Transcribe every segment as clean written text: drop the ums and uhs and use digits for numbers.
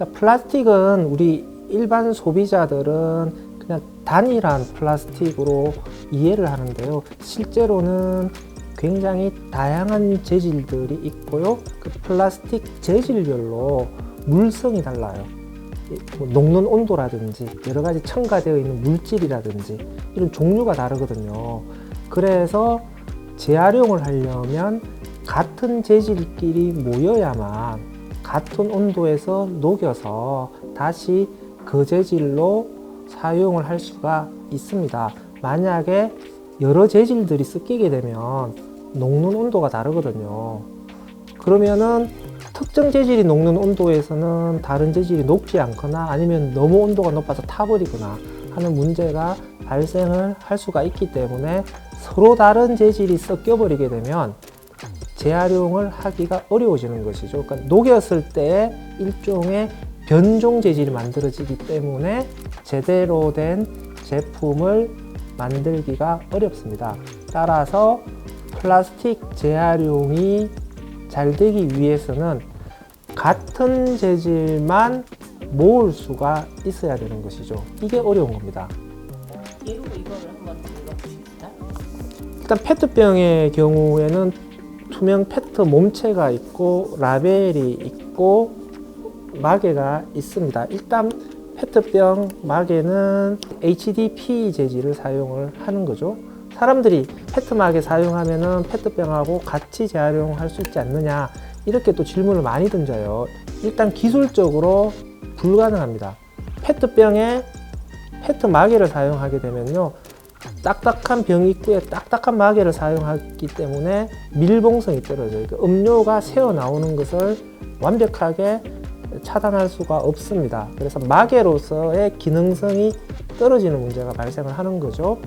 그러니까 플라스틱은 우리 일반 소비자들은 그냥 단일한 플라스틱으로 이해를 하는데요. 실제로는 굉장히 다양한 재질들이 있고요. 그 플라스틱 재질별로 물성이 달라요. 녹는 온도라든지 여러 가지 첨가되어 있는 물질이라든지 이런 종류가 다르거든요. 그래서 재활용을 하려면 같은 재질끼리 모여야만 같은 온도에서 녹여서 다시 그 재질로 사용을 할 수가 있습니다. 만약에 여러 재질들이 섞이게 되면 녹는 온도가 다르거든요. 그러면은 특정 재질이 녹는 온도에서는 다른 재질이 녹지 않거나 아니면 너무 온도가 높아서 타버리거나 하는 문제가 발생을 할 수가 있기 때문에 서로 다른 재질이 섞여 버리게 되면 재활용을 하기가 어려워지는 것이죠. 그러니까 녹였을 때 일종의 변종 재질이 만들어지기 때문에 제대로 된 제품을 만들기가 어렵습니다. 따라서 플라스틱 재활용이 잘 되기 위해서는 같은 재질만 모을 수가 있어야 되는 것이죠. 이게 어려운 겁니다. 예로 이거를 한번 들어보시겠어요? 일단 페트병의 경우에는 투명 페트 몸체가 있고 라벨이 있고 마개가 있습니다. 일단 페트병 마개는 HDPE 재질을 사용을 하는 거죠. 사람들이 페트마개 사용하면은 페트병하고 같이 재활용할 수 있지 않느냐 이렇게 또 질문을 많이 던져요. 일단 기술적으로 불가능합니다. 페트병에 페트마개를 사용하게 되면요, 딱딱한 병 입구에 딱딱한 마개를 사용하기 때문에 밀봉성이 떨어져요. 그러니까 음료가 새어 나오는 것을 완벽하게 차단할 수가 없습니다. 그래서 마개로서의 기능성이 떨어지는 문제가 발생을 하는 거죠.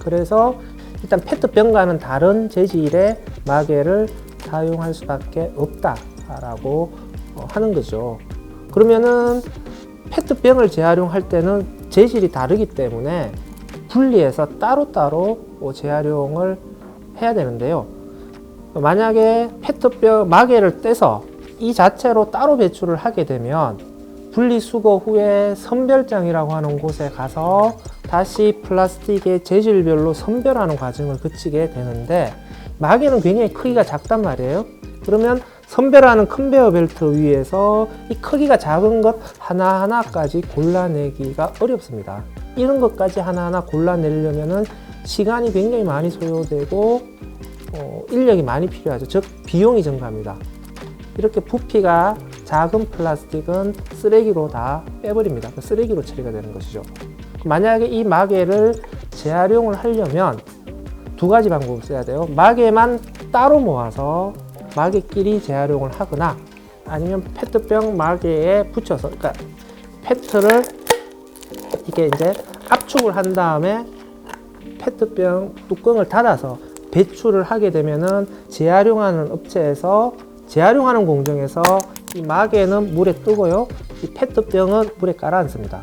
그래서 일단 페트병과는 다른 재질의 마개를 사용할 수밖에 없다라고 하는 거죠. 그러면은 페트병을 재활용할 때는 재질이 다르기 때문에 분리해서 따로따로 재활용을 해야 되는데요. 만약에 페트병 마개를 떼서 이 자체로 따로 배출을 하게 되면 분리수거 후에 선별장이라고 하는 곳에 가서 다시 플라스틱의 재질별로 선별하는 과정을 거치게 되는데, 마개는 굉장히 크기가 작단 말이에요. 그러면 선별하는 컨베이어 벨트 위에서 이 크기가 작은 것 하나하나까지 골라내기가 어렵습니다. 이런 것까지 하나하나 골라내려면 시간이 굉장히 많이 소요되고 인력이 많이 필요하죠. 즉 비용이 증가합니다. 이렇게 부피가 작은 플라스틱은 쓰레기로 다 빼버립니다. 쓰레기로 처리가 되는 것이죠. 만약에 이 마개를 재활용을 하려면 두 가지 방법을 써야 돼요. 마개만 따로 모아서 마개끼리 재활용을 하거나 아니면 페트병 마개에 붙여서, 그러니까 페트를 이게 이제 압축을 한 다음에 페트병 뚜껑을 닫아서 배출을 하게 되면은 재활용하는 업체에서 재활용하는 공정에서 이 마개는 물에 뜨고요, 이 페트병은 물에 가라앉습니다.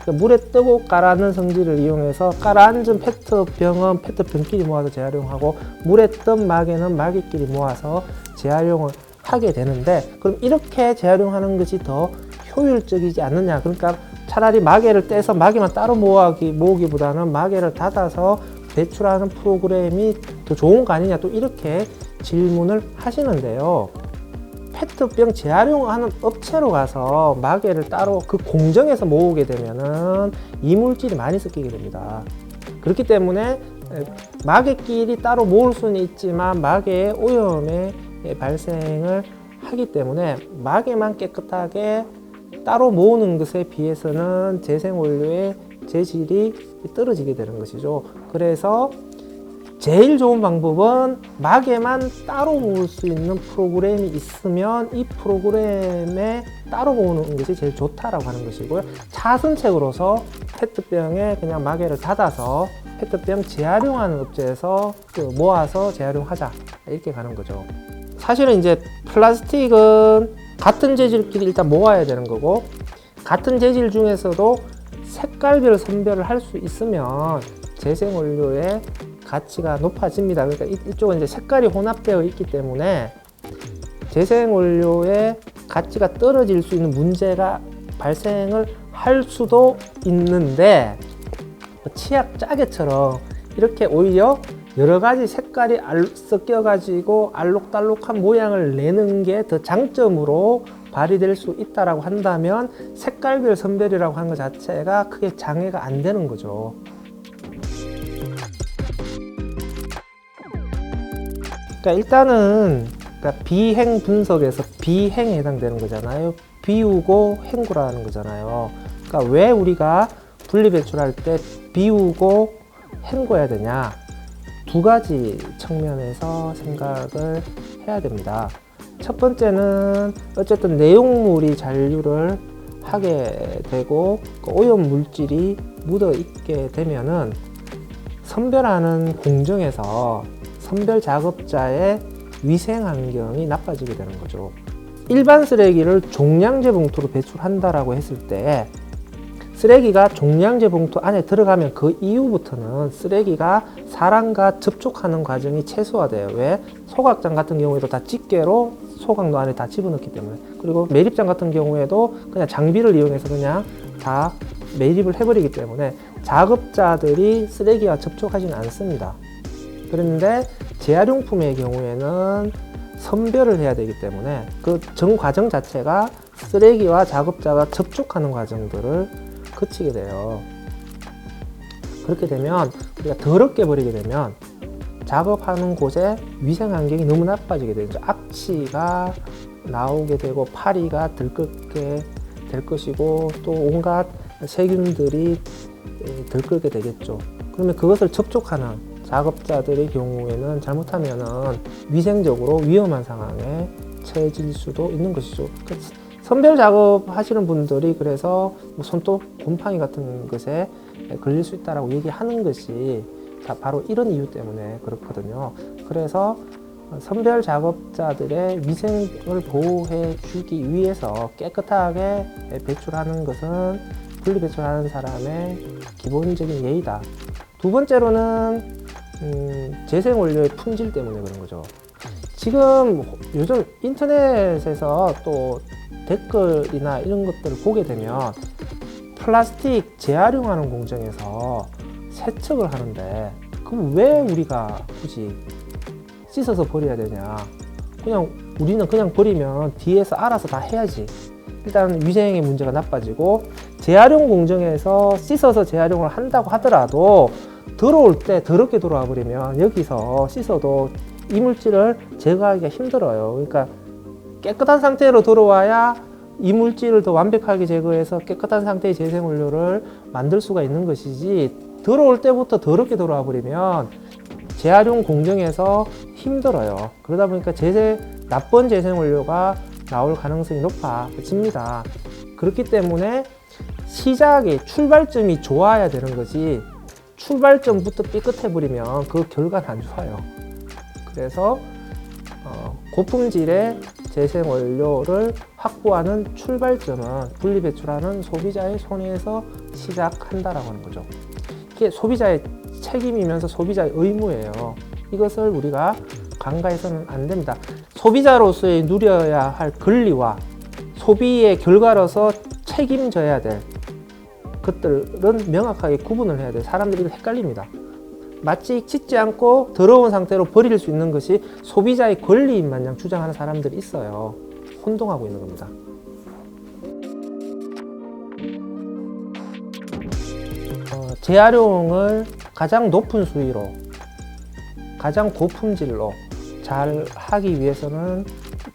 그러니까 물에 뜨고 가라앉는 성질을 이용해서 가라앉은 페트병은 페트병끼리 모아서 재활용하고 물에 뜬 마개는 마개끼리 모아서 재활용을 하게 되는데, 그럼 이렇게 재활용하는 것이 더 효율적이지 않느냐. 그러니까 차라리 마개를 떼서 마개만 따로 모으기보다는 마개를 닫아서 배출하는 프로그램이 더 좋은 거 아니냐, 또 이렇게 질문을 하시는데요. 페트병 재활용하는 업체로 가서 마개를 따로 그 공정에서 모으게 되면은 이물질이 많이 섞이게 됩니다. 그렇기 때문에 마개끼리 따로 모을 수는 있지만 마개의 오염의 발생을 하기 때문에 마개만 깨끗하게 따로 모으는 것에 비해서는 재생원료의 재질이 떨어지게 되는 것이죠. 그래서 제일 좋은 방법은 마개만 따로 모을 수 있는 프로그램이 있으면 이 프로그램에 따로 모으는 것이 제일 좋다라고 하는 것이고요. 차선책으로서 페트병에 그냥 마개를 닫아서 페트병 재활용하는 업체에서 모아서 재활용하자, 이렇게 가는 거죠. 사실은 이제 플라스틱은 같은 재질끼리 일단 모아야 되는 거고, 같은 재질 중에서도 색깔별 선별을 할 수 있으면 재생원료의 가치가 높아집니다. 그러니까 이쪽은 이제 색깔이 혼합되어 있기 때문에 재생원료의 가치가 떨어질 수 있는 문제가 발생을 할 수도 있는데, 치약 짜개처럼 이렇게 오히려 여러 가지 색깔이 섞여 가지고 알록달록한 모양을 내는 게 더 장점으로 발휘될 수 있다라고 한다면 색깔별 선별이라고 하는 것 자체가 크게 장애가 안 되는 거죠. 그러니까 일단은 비행 분석에서 비행에 해당되는 거잖아요. 비우고 행구라는 거잖아요. 그러니까 왜 우리가 분리배출할 때 비우고 행구해야 되냐? 두 가지 측면에서 생각을 해야 됩니다. 첫 번째는 어쨌든 내용물이 잔류를 하게 되고 그 오염 물질이 묻어 있게 되면은 선별하는 공정에서 선별 작업자의 위생 환경이 나빠지게 되는 거죠. 일반 쓰레기를 종량제 봉투로 배출한다라고 했을 때 쓰레기가 종량제 봉투 안에 들어가면 그 이후부터는 쓰레기가 사람과 접촉하는 과정이 최소화돼요. 왜? 소각장 같은 경우에도 다 집게로 소각로 안에 다 집어넣기 때문에. 그리고 매립장 같은 경우에도 그냥 장비를 이용해서 그냥 다 매립을 해버리기 때문에 작업자들이 쓰레기와 접촉하지는 않습니다. 그런데 재활용품의 경우에는 선별을 해야 되기 때문에 그 전 과정 자체가 쓰레기와 작업자가 접촉하는 과정들을 거치게 돼요. 그렇게 되면 우리가 더럽게 버리게 되면 작업하는 곳에 위생 환경이 너무 나빠지게 되죠. 악취가 나오게 되고 파리가 들끓게 될 것이고 또 온갖 세균들이 들끓게 되겠죠. 그러면 그것을 접촉하는 작업자들의 경우에는 잘못하면은 위생적으로 위험한 상황에 처해질 수도 있는 것이죠. 선별 작업 하시는 분들이 그래서 손톱 곰팡이 같은 것에 걸릴 수 있다라고 얘기하는 것이 다 바로 이런 이유 때문에 그렇거든요. 그래서 선별 작업자들의 위생을 보호해 주기 위해서 깨끗하게 배출하는 것은 분리 배출하는 사람의 기본적인 예의다. 두 번째로는 재생원료의 품질 때문에 그런 거죠. 지금 요즘 인터넷에서 또 댓글이나 이런 것들을 보게 되면 플라스틱 재활용하는 공정에서 세척을 하는데 그럼 왜 우리가 굳이 씻어서 버려야 되냐? 그냥 우리는 그냥 버리면 뒤에서 알아서 다 해야지. 일단 위생의 문제가 나빠지고 재활용 공정에서 씻어서 재활용을 한다고 하더라도 들어올 때 더럽게 들어와 버리면 여기서 씻어도 이물질을 제거하기가 힘들어요. 그러니까 깨끗한 상태로 들어와야 이물질을 더 완벽하게 제거해서 깨끗한 상태의 재생원료를 만들 수가 있는 것이지 들어올 때부터 더럽게 들어와 버리면 재활용 공정에서 힘들어요. 그러다 보니까 나쁜 재생원료가 나올 가능성이 높아집니다. 그렇기 때문에 시작이 출발점이 좋아야 되는 거지 출발점부터 삐끗해 버리면 그 결과는 안 좋아요. 그래서 고품질의 재생원료를 확보하는 출발점은 분리배출하는 소비자의 손에서 시작한다라고 하는 거죠. 이게 소비자의 책임이면서 소비자의 의무예요. 이것을 우리가 간과해서는 안 됩니다. 소비자로서의 누려야 할 권리와 소비의 결과로서 책임져야 될 것들은 명확하게 구분을 해야 돼요. 사람들이 헷갈립니다. 마치 씻지 않고 더러운 상태로 버릴 수 있는 것이 소비자의 권리인 마냥 주장하는 사람들이 있어요. 혼동하고 있는 겁니다. 재활용을 가장 높은 수위로, 가장 고품질로 잘 하기 위해서는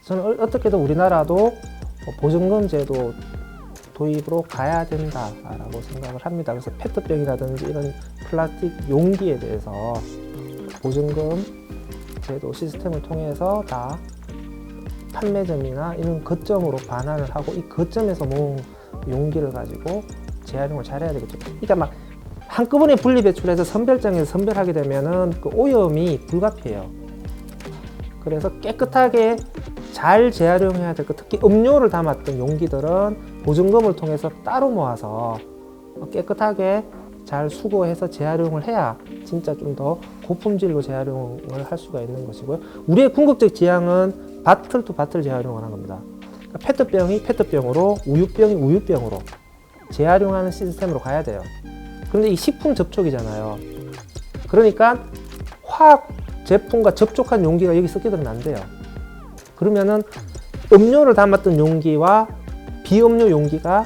저는 어떻게든 우리나라도 보증금 제도 도입으로 가야 된다라고 생각을 합니다. 그래서 페트병이라든지 이런 플라스틱 용기에 대해서 보증금 제도 시스템을 통해서 다 판매점이나 이런 거점으로 반환을 하고 이 거점에서 모은 용기를 가지고 재활용을 잘해야 되겠죠. 그러니까 막 한꺼번에 분리 배출해서 선별장에서 선별하게 되면은 그 오염이 불가피해요. 그래서 깨끗하게 잘 재활용해야 될 것, 특히 음료를 담았던 용기들은 보증금을 통해서 따로 모아서 깨끗하게 잘 수거해서 재활용을 해야 진짜 좀 더 고품질로 재활용을 할 수가 있는 것이고요. 우리의 궁극적 지향은 바틀 투 바틀 재활용을 하는 겁니다. 페트병이 페트병으로, 우유병이 우유병으로 재활용하는 시스템으로 가야 돼요. 그런데 이 식품 접촉이잖아요. 그러니까 화학 제품과 접촉한 용기가 여기 섞여 들으면 안 돼요. 그러면은 음료를 담았던 용기와 비음료 용기가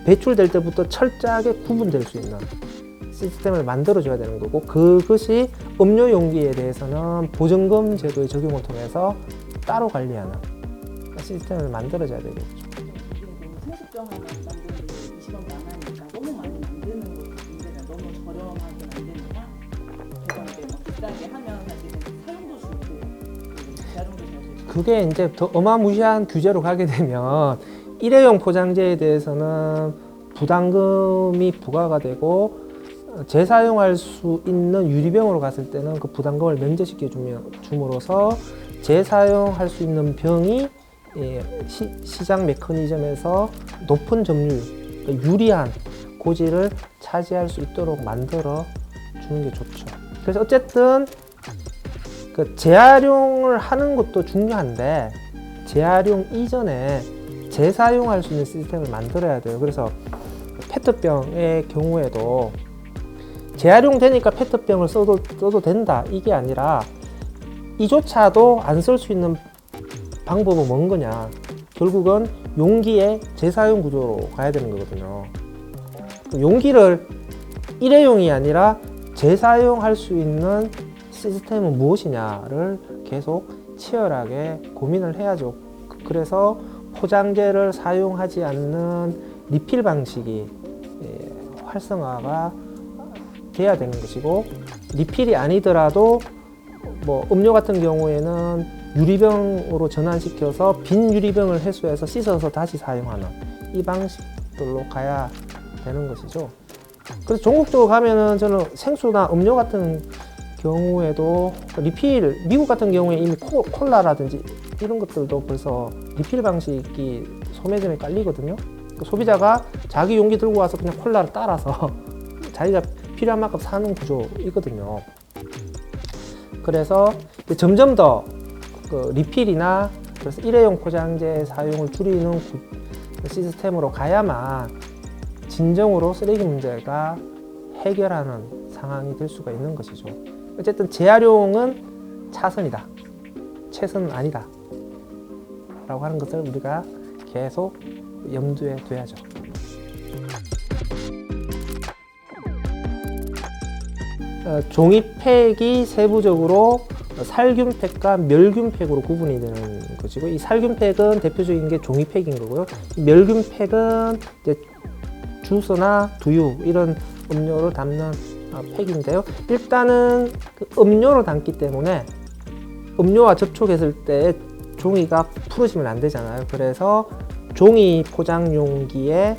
배출될 때부터 철저하게 구분될 수 있는 시스템을 만들어줘야 되는 거고, 그것이 음료 용기에 대해서는 보증금 제도의 적용을 통해서 따로 관리하는 시스템을 만들어줘야 되겠죠. 생수병 하나 만드는데 20원도 안 하니까 너무 많이 만드는 거 문제는 너무 저렴하게 만드느냐, 제가 이제 막 비싸게 하면 사실은 사용도 줄고 재활용도 잘 되고. 그게 이제 더 어마무시한 규제로 가게 되면 일회용 포장재에 대해서는 부담금이 부과가 되고, 재사용할 수 있는 유리병으로 갔을 때는 그 부담금을 면제시켜 줌으로써 재사용할 수 있는 병이 시장 메커니즘에서 높은 점유율, 그러니까 유리한 고지를 차지할 수 있도록 만들어 주는 게 좋죠. 그래서 어쨌든 그 재활용을 하는 것도 중요한데, 재활용 이전에 재사용할 수 있는 시스템을 만들어야 돼요. 그래서 페트병의 경우에도 재활용되니까 페트병을 써도 된다, 이게 아니라 이조차도 안 쓸 수 있는 방법은 뭔 거냐, 결국은 용기의 재사용 구조로 가야 되는 거거든요. 용기를 일회용이 아니라 재사용할 수 있는 시스템은 무엇이냐를 계속 치열하게 고민을 해야죠. 그래서 포장재를 사용하지 않는 리필 방식이 활성화가 돼야 되는 것이고, 리필이 아니더라도 뭐 음료 같은 경우에는 유리병으로 전환시켜서 빈 유리병을 회수해서 씻어서 다시 사용하는 이 방식들로 가야 되는 것이죠. 그래서 전국적으로 가면은 저는 생수나 음료 같은 경우에도 리필, 미국 같은 경우에 이미 콜라라든지 이런 것들도 벌써 리필 방식이 소매점에 깔리거든요. 소비자가 자기 용기 들고 와서 그냥 콜라를 따라서 자기가 필요한 만큼 사는 구조이거든요. 그래서 점점 더 그 리필이나 그래서 일회용 포장재 사용을 줄이는 시스템으로 가야만 진정으로 쓰레기 문제가 해결하는 상황이 될 수가 있는 것이죠. 어쨌든 재활용은 차선이다, 최선은 아니다 라고 하는 것을 우리가 계속 염두에 둬야죠. 종이팩이 세부적으로 살균팩과 멸균팩으로 구분이 되는 것이고, 이 살균팩은 대표적인 게 종이팩인 거고요. 멸균팩은 이제 주스나 두유 이런 음료를 담는 팩인데요. 일단은 그 음료로 담기 때문에 음료와 접촉했을 때 종이가 풀어지면 안 되잖아요. 그래서 종이 포장 용기의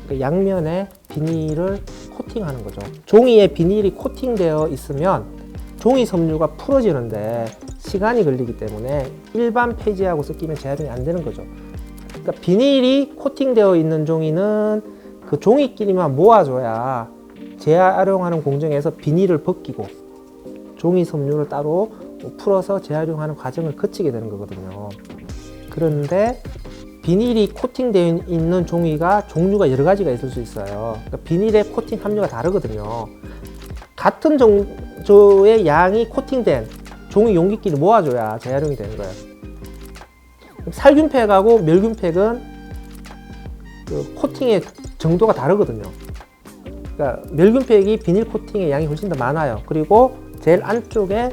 그 양면에 비닐을 코팅하는 거죠. 종이에 비닐이 코팅되어 있으면 종이 섬유가 풀어지는데 시간이 걸리기 때문에 일반 폐지하고 섞이면 재활용이 안 되는 거죠. 그러니까 비닐이 코팅되어 있는 종이는 그 종이끼리만 모아줘야 재활용하는 공정에서 비닐을 벗기고 종이 섬유를 따로 풀어서 재활용하는 과정을 거치게 되는 거거든요. 그런데 비닐이 코팅되어 있는 종이가 종류가 여러 가지가 있을 수 있어요. 그러니까 비닐의 코팅 함유가 다르거든요. 같은 정도의 양이 코팅된 종이 용기끼리 모아줘야 재활용이 되는 거예요. 살균팩하고 멸균팩은 그 코팅의 정도가 다르거든요. 그러니까 멸균팩이 비닐 코팅의 양이 훨씬 더 많아요. 그리고 제일 안쪽에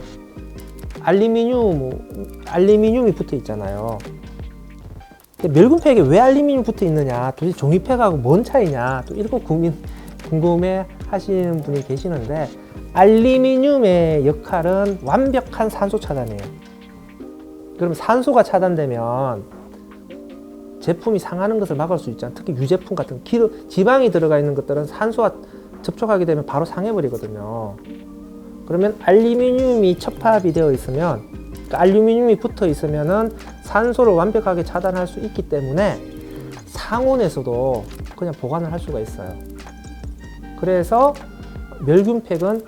알루미늄이 붙어 있잖아요. 멸균팩에 왜 알루미늄이 붙어 있느냐, 도대체 종이팩하고 뭔 차이냐, 또 이런 거 궁금해 하시는 분이 계시는데, 알루미늄의 역할은 완벽한 산소 차단이에요. 그럼 산소가 차단되면 제품이 상하는 것을 막을 수 있잖아요. 특히 유제품 같은 지방이 들어가 있는 것들은 산소와 접촉하게 되면 바로 상해버리거든요. 그러면 알루미늄이 첩합이 되어 있으면, 그러니까 알루미늄이 붙어 있으면은 산소를 완벽하게 차단할 수 있기 때문에 상온에서도 그냥 보관을 할 수가 있어요. 그래서 멸균팩은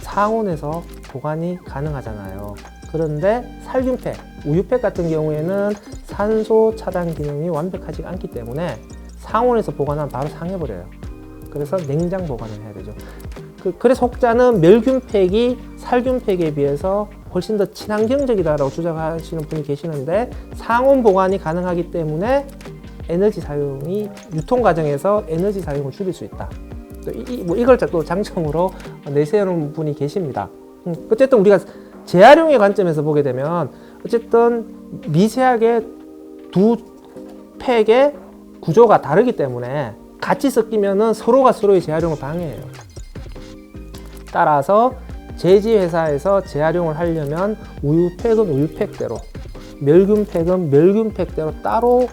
상온에서 보관이 가능하잖아요. 그런데 살균팩, 우유팩 같은 경우에는 산소 차단 기능이 완벽하지 않기 때문에 상온에서 보관하면 바로 상해버려요. 그래서 냉장 보관을 해야 되죠. 그래서 혹자는 멸균팩이 살균팩에 비해서 훨씬 더 친환경적이다라고 주장하시는 분이 계시는데, 상온 보관이 가능하기 때문에 에너지 사용이, 유통 과정에서 에너지 사용을 줄일 수 있다. 이걸 또 장점으로 내세우는 분이 계십니다. 어쨌든 우리가 재활용의 관점에서 보게 되면 어쨌든 미세하게 두 팩의 구조가 다르기 때문에 같이 섞이면은 서로가 서로의 재활용을 방해해요. 따라서 제지회사에서 재활용을 하려면 우유팩은 우유팩대로, 멸균팩은 멸균팩대로 따로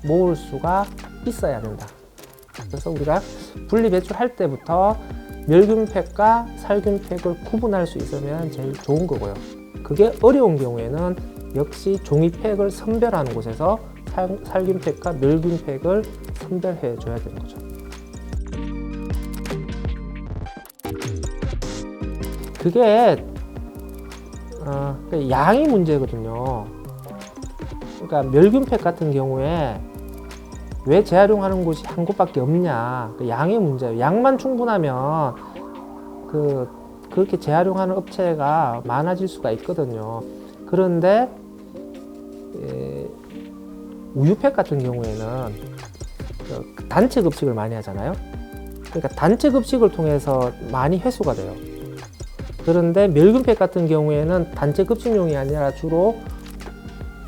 모을 수가 있어야 된다. 그래서 우리가 분리 배출할 때부터 멸균팩과 살균팩을 구분할 수 있으면 제일 좋은 거고요. 그게 어려운 경우에는 역시 종이팩을 선별하는 곳에서 살균팩과 멸균팩을 선별해 줘야 되는 거죠. 그게 양이 문제거든요. 그러니까 멸균팩 같은 경우에 왜 재활용하는 곳이 한 곳밖에 없냐, 양의 문제예요. 양만 충분하면 그렇게 재활용하는 업체가 많아질 수가 있거든요. 그런데 우유팩 같은 경우에는 단체 급식을 많이 하잖아요. 그러니까 단체 급식을 통해서 많이 회수가 돼요. 그런데 멸균팩 같은 경우에는 단체 급식용이 아니라 주로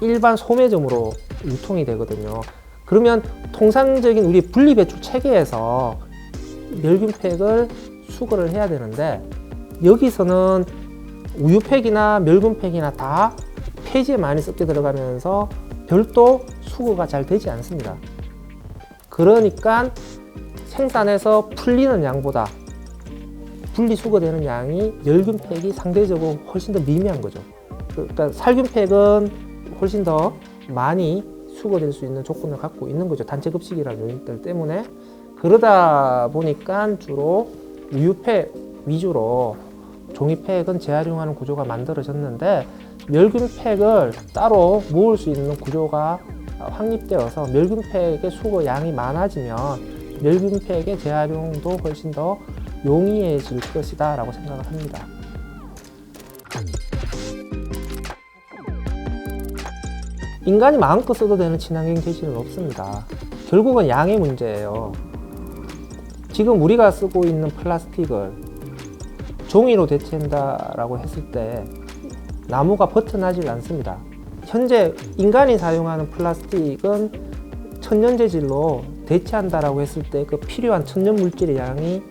일반 소매점으로 유통이 되거든요. 그러면 통상적인 우리 분리배출 체계에서 멸균팩을 수거를 해야 되는데, 여기서는 우유팩이나 멸균팩이나 다 폐지에 많이 섞여 들어가면서 별도 수거가 잘 되지 않습니다. 그러니까 생산해서 풀리는 양보다 분리수거되는 양이 멸균팩이 상대적으로 훨씬 더 미미한 거죠. 그러니까 살균팩은 훨씬 더 많이 수거될 수 있는 조건을 갖고 있는 거죠. 단체 급식이라는 요인들 때문에. 그러다 보니까 주로 우유팩 위주로 종이팩은 재활용하는 구조가 만들어졌는데, 멸균팩을 따로 모을 수 있는 구조가 확립되어서 멸균팩의 수거 양이 많아지면 멸균팩의 재활용도 훨씬 더 용이해질 것이다 라고 생각을 합니다. 인간이 마음껏 써도 되는 친환경 재질은 없습니다. 결국은 양의 문제예요. 지금 우리가 쓰고 있는 플라스틱을 종이로 대체한다라고 했을 때 나무가 버텨나질 않습니다. 현재 인간이 사용하는 플라스틱은 천연 재질로 대체한다라고 했을 때 그 필요한 천연 물질의 양이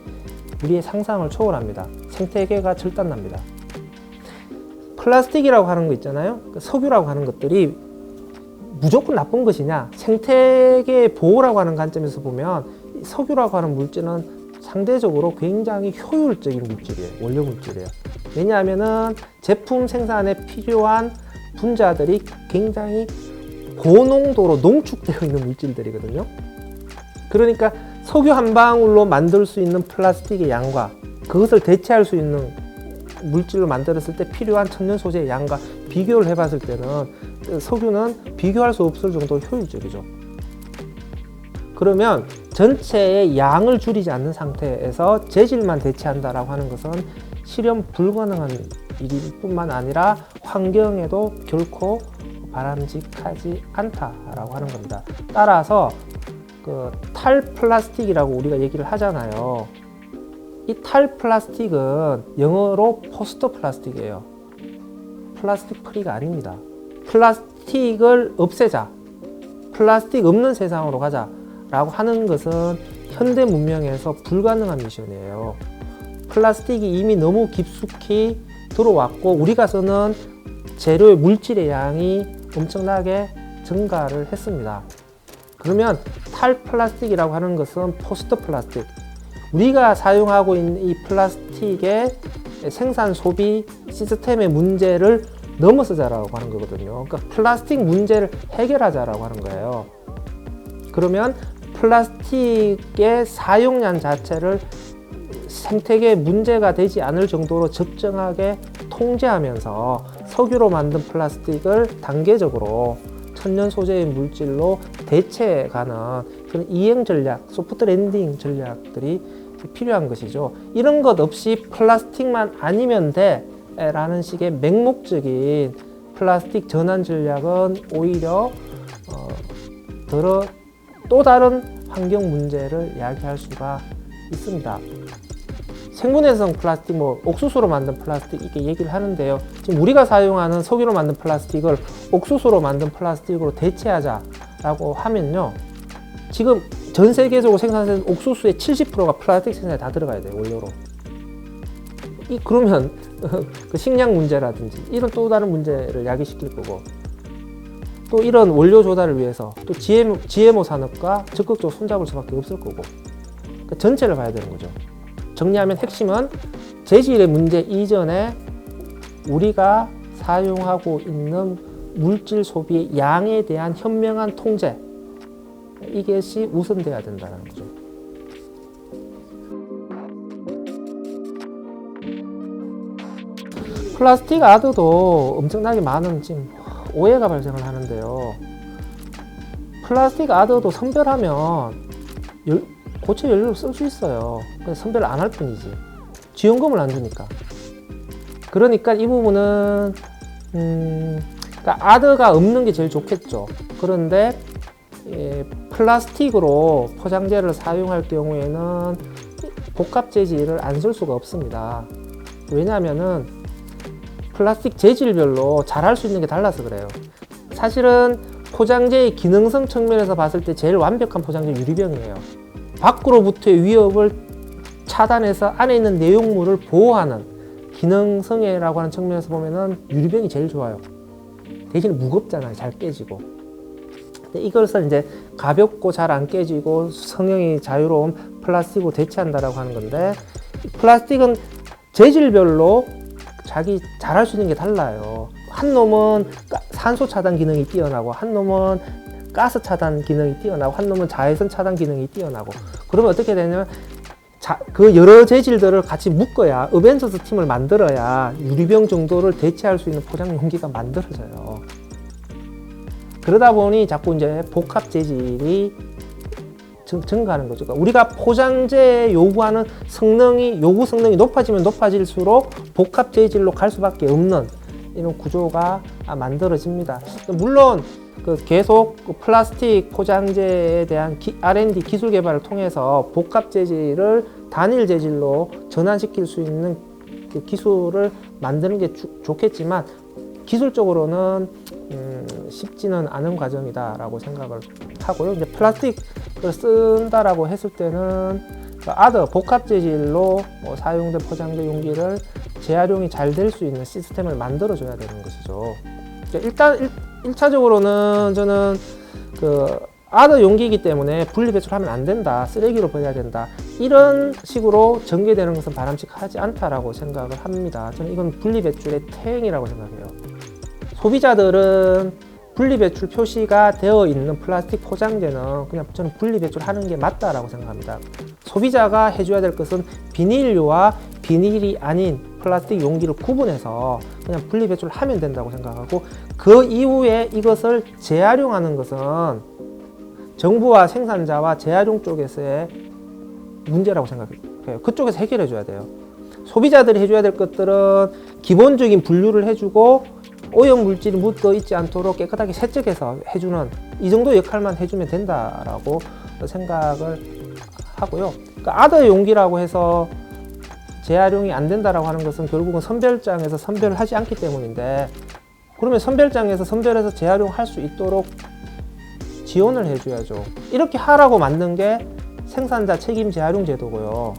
우리의 상상을 초월합니다. 생태계가 절단납니다. 플라스틱이라고 하는 거 있잖아요. 석유라고 하는 것들이 무조건 나쁜 것이냐? 생태계 보호라고 하는 관점에서 보면 석유라고 하는 물질은 상대적으로 굉장히 효율적인 물질이에요. 원료 물질이에요. 왜냐하면은 제품 생산에 필요한 분자들이 굉장히 고농도로 농축되어 있는 물질들이거든요. 그러니까 석유 한 방울로 만들 수 있는 플라스틱의 양과 그것을 대체할 수 있는 물질로 만들었을 때 필요한 천연 소재의 양과 비교를 해봤을 때는 석유는 비교할 수 없을 정도로 효율적이죠. 그러면 전체의 양을 줄이지 않는 상태에서 재질만 대체한다라고 하는 것은 실현 불가능한 일일 뿐만 아니라 환경에도 결코 바람직하지 않다라고 하는 겁니다. 따라서 탈플라스틱이라고 우리가 얘기를 하잖아요. 이 탈플라스틱은 영어로 포스트 플라스틱이에요. 플라스틱 프리가 아닙니다. 플라스틱을 없애자, 플라스틱 없는 세상으로 가자 라고 하는 것은 현대 문명에서 불가능한 미션이에요. 플라스틱이 이미 너무 깊숙이 들어왔고 우리가 쓰는 재료의 물질의 양이 엄청나게 증가를 했습니다. 그러면 탈플라스틱이라고 하는 것은 포스트 플라스틱, 우리가 사용하고 있는 이 플라스틱의 생산 소비 시스템의 문제를 넘어서자라고 하는 거거든요. 그러니까 플라스틱 문제를 해결하자라고 하는 거예요. 그러면 플라스틱의 사용량 자체를 생태계에 문제가 되지 않을 정도로 적정하게 통제하면서 석유로 만든 플라스틱을 단계적으로 천연 소재의 물질로 대체해가는 그런 이행 전략, 소프트 랜딩 전략들이 필요한 것이죠. 이런 것 없이 플라스틱만 아니면 돼 라는 식의 맹목적인 플라스틱 전환 전략은 오히려 또 다른 환경 문제를 야기할 수가 있습니다. 생분해성 플라스틱, 옥수수로 만든 플라스틱 이렇게 얘기를 하는데요. 지금 우리가 사용하는 석유로 만든 플라스틱을 옥수수로 만든 플라스틱으로 대체하자라고 하면요. 지금 전 세계적으로 생산되는 옥수수의 70%가 플라스틱 생산에 다 들어가야 돼요, 원료로. 그러면 그 식량 문제라든지 이런 또 다른 문제를 야기시킬 거고, 또 이런 원료 조달을 위해서 또 GMO 산업과 적극적으로 손잡을 수밖에 없을 거고, 그러니까 전체를 봐야 되는 거죠. 정리하면 핵심은 재질의 문제 이전에 우리가 사용하고 있는 물질 소비의 양에 대한 현명한 통제, 이것이 우선돼야 된다는 거죠. 플라스틱 아드도 엄청나게 많은 지금 오해가 발생을 하는데요. 플라스틱 아드도 선별하면 고체 연료로 쓸 수 있어요. 그냥 선별을 안 할 뿐이지. 지원금을 안 주니까. 그러니까 이 부분은 그러니까 아드가 없는 게 제일 좋겠죠. 그런데 플라스틱으로 포장재를 사용할 경우에는 복합 재질을 안 쓸 수가 없습니다. 왜냐하면은 플라스틱 재질별로 잘할 수 있는 게 달라서 그래요. 사실은 포장재의 기능성 측면에서 봤을 때 제일 완벽한 포장재 유리병이에요. 밖으로부터의 위협을 차단해서 안에 있는 내용물을 보호하는 기능성이라고 하는 측면에서 보면은 유리병이 제일 좋아요. 대신 무겁잖아요. 잘 깨지고. 이것을 이제 가볍고 잘 안 깨지고 성형이 자유로운 플라스틱으로 대체한다라고 하는 건데, 플라스틱은 재질별로 자기 잘할 수 있는 게 달라요. 한 놈은 산소 차단 기능이 뛰어나고, 한 놈은 가스 차단 기능이 뛰어나고, 한 놈은 자외선 차단 기능이 뛰어나고. 그러면 어떻게 되냐면 그 여러 재질들을 같이 묶어야, 어벤져스 팀을 만들어야 유리병 정도를 대체할 수 있는 포장 용기가 만들어져요. 그러다 보니 자꾸 이제 복합 재질이 증가하는 거죠. 그러니까 우리가 포장재에 요구하는 요구 성능이 높아지면 높아질수록 복합 재질로 갈 수밖에 없는 이런 구조가 만들어집니다. 물론 계속 플라스틱 포장재에 대한 R&D 기술 개발을 통해서 복합 재질을 단일 재질로 전환시킬 수 있는 기술을 만드는 게 좋겠지만, 기술적으로는 쉽지는 않은 과정이다라고 생각을 하고요. 이제 플라스틱을 쓴다라고 했을 때는 복합 재질로 사용된 포장재 용기를 재활용이 잘 될 수 있는 시스템을 만들어줘야 되는 것이죠. 일단 1차적으로는 저는 아드 용기이기 때문에 분리배출하면 안 된다, 쓰레기로 버려야 된다, 이런 식으로 전개되는 것은 바람직하지 않다라고 생각을 합니다. 저는 이건 분리배출의 퇴행이라고 생각해요. 소비자들은 분리배출 표시가 되어 있는 플라스틱 포장재는 그냥 저는 분리배출하는 게 맞다라고 생각합니다. 소비자가 해줘야 될 것은 비닐류와 비닐이 아닌 플라스틱 용기를 구분해서 그냥 분리배출하면 된다고 생각하고, 그 이후에 이것을 재활용하는 것은 정부와 생산자와 재활용 쪽에서의 문제라고 생각해요. 그쪽에서 해결해 줘야 돼요. 소비자들이 해줘야 될 것들은 기본적인 분류를 해주고 오염 물질이 묻어 있지 않도록 깨끗하게 세척해서 해주는, 이 정도 역할만 해주면 된다라고 생각을 하고요. 그러니까 아드 용기라고 해서 재활용이 안 된다라고 하는 것은 결국은 선별장에서 선별을 하지 않기 때문인데, 그러면 선별장에서 선별해서 재활용할 수 있도록 지원을 해줘야죠. 이렇게 하라고 만든 게 생산자 책임 재활용 제도고요.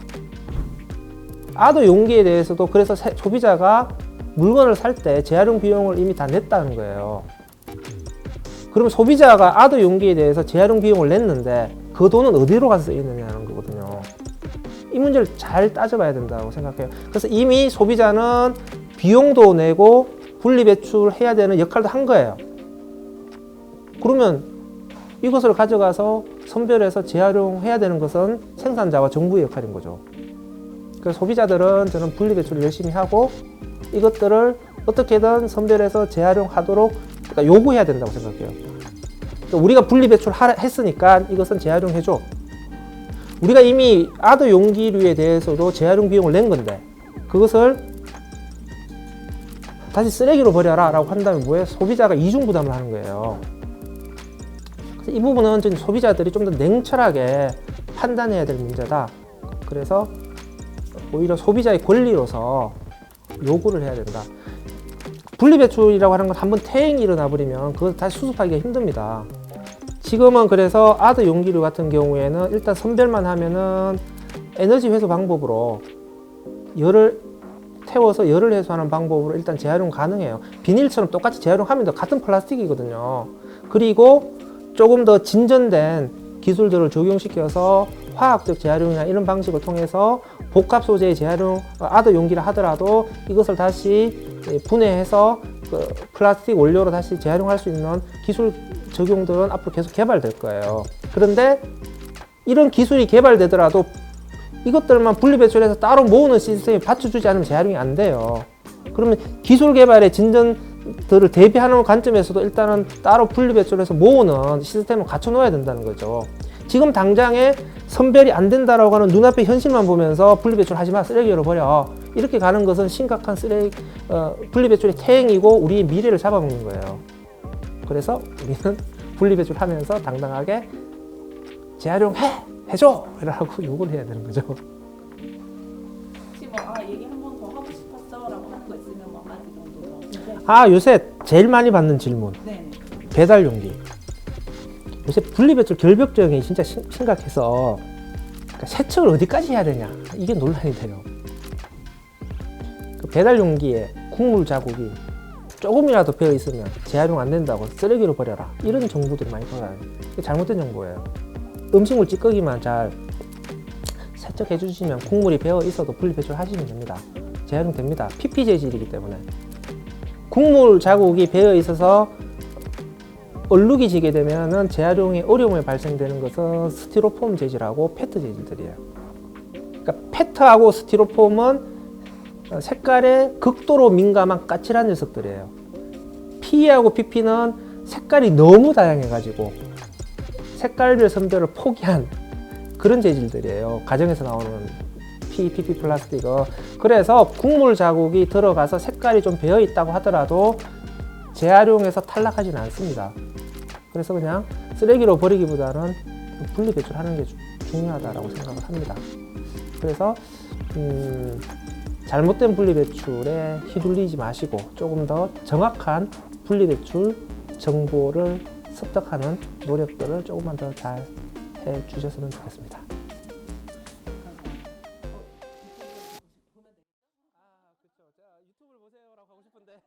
아드 용기에 대해서도 그래서 소비자가 물건을 살 때 재활용 비용을 이미 다 냈다는 거예요. 그럼 소비자가 아드 용기에 대해서 재활용 비용을 냈는데 그 돈은 어디로 가서 쓰이느냐는 거거든요. 이 문제를 잘 따져봐야 된다고 생각해요. 그래서 이미 소비자는 비용도 내고 분리배출해야 되는 역할도 한 거예요. 그러면 이것을 가져가서 선별해서 재활용해야 되는 것은 생산자와 정부의 역할인 거죠. 그래서 소비자들은 저는 분리배출을 열심히 하고 이것들을 어떻게든 선별해서 재활용하도록 그러니까 요구해야 된다고 생각해요. 그러니까 우리가 분리배출 했으니까 이것은 재활용해줘. 우리가 이미 아드 용기류에 대해서도 재활용 비용을 낸 건데 그것을 다시 쓰레기로 버려라 라고 한다면 뭐예요? 소비자가 이중 부담을 하는 거예요. 그래서 이 부분은 좀 소비자들이 좀 더 냉철하게 판단해야 될 문제다. 그래서 오히려 소비자의 권리로서 요구를 해야 된다. 분리배출이라고 하는 건 한번 태행이 일어나 버리면 그걸 다시 수습하기가 힘듭니다. 지금은 그래서 아드 용기류 같은 경우에는 일단 선별만 하면은 에너지 회수 방법으로 열을 태워서 열을 해소하는 방법으로 일단 재활용 가능해요. 비닐처럼 똑같이 재활용하면 같은 플라스틱이거든요. 그리고 조금 더 진전된 기술들을 적용시켜서 화학적 재활용이나 이런 방식을 통해서 복합 소재의 재활용, 아드 용기를 하더라도 이것을 다시 분해해서 그 플라스틱 원료로 다시 재활용할 수 있는 기술 적용들은 앞으로 계속 개발될 거예요. 그런데 이런 기술이 개발되더라도 이것들만 분리배출해서 따로 모으는 시스템이 받쳐주지 않으면 재활용이 안 돼요. 그러면 기술 개발의 진전들을 대비하는 관점에서도 일단은 따로 분리배출해서 모으는 시스템을 갖춰 놓아야 된다는 거죠. 지금 당장에 선별이 안 된다라고 하는 눈앞의 현실만 보면서 분리배출 하지 마, 쓰레기로 버려. 이렇게 가는 것은 심각한 분리배출의 태행이고 우리의 미래를 잡아먹는 거예요. 그래서 우리는 분리배출 하면서 당당하게 해줘! 라고 요구를 해야 되는 거죠. 혹시 얘기 한 번 더 하고 싶었어 라고 하는 거 있으면 한 가지 정도 더. 요새 제일 많이 받는 질문. 네. 배달 용기. 요새 분리배출 결벽증이 진짜 심각해서 그러니까 세척을 어디까지 해야 되냐 이게 논란이 돼요. 그 배달 용기에 국물 자국이 조금이라도 배어 있으면 재활용 안 된다고 쓰레기로 버려라 이런 정보들이 많이 돌아요. 이게 잘못된 정보예요. 음식물 찌꺼기만 잘 세척해 주시면 국물이 배어 있어도 분리배출 하시면 됩니다. 재활용 됩니다. PP 재질이기 때문에 국물 자국이 배어 있어서 얼룩이 지게 되면은 재활용에 어려움이 발생되는 것은 스티로폼 재질하고 페트 재질들이에요. 그러니까 페트하고 스티로폼은 색깔에 극도로 민감한 까칠한 녀석들이에요. PE하고 PP는 색깔이 너무 다양해가지고 색깔별 선별을 포기한 그런 재질들이에요. 가정에서 나오는 PE, PP 플라스틱은. 그래서 국물 자국이 들어가서 색깔이 좀 배어 있다고 하더라도 재활용해서 탈락하지는 않습니다. 그래서 그냥 쓰레기로 버리기보다는 분리배출하는 게 중요하다고 생각을 합니다. 그래서 잘못된 분리배출에 휘둘리지 마시고 조금 더 정확한 분리배출 정보를 습득하는 노력들을 조금만 더 잘 해주셨으면 좋겠습니다. 유튜브를 보세요라고 하고 싶은데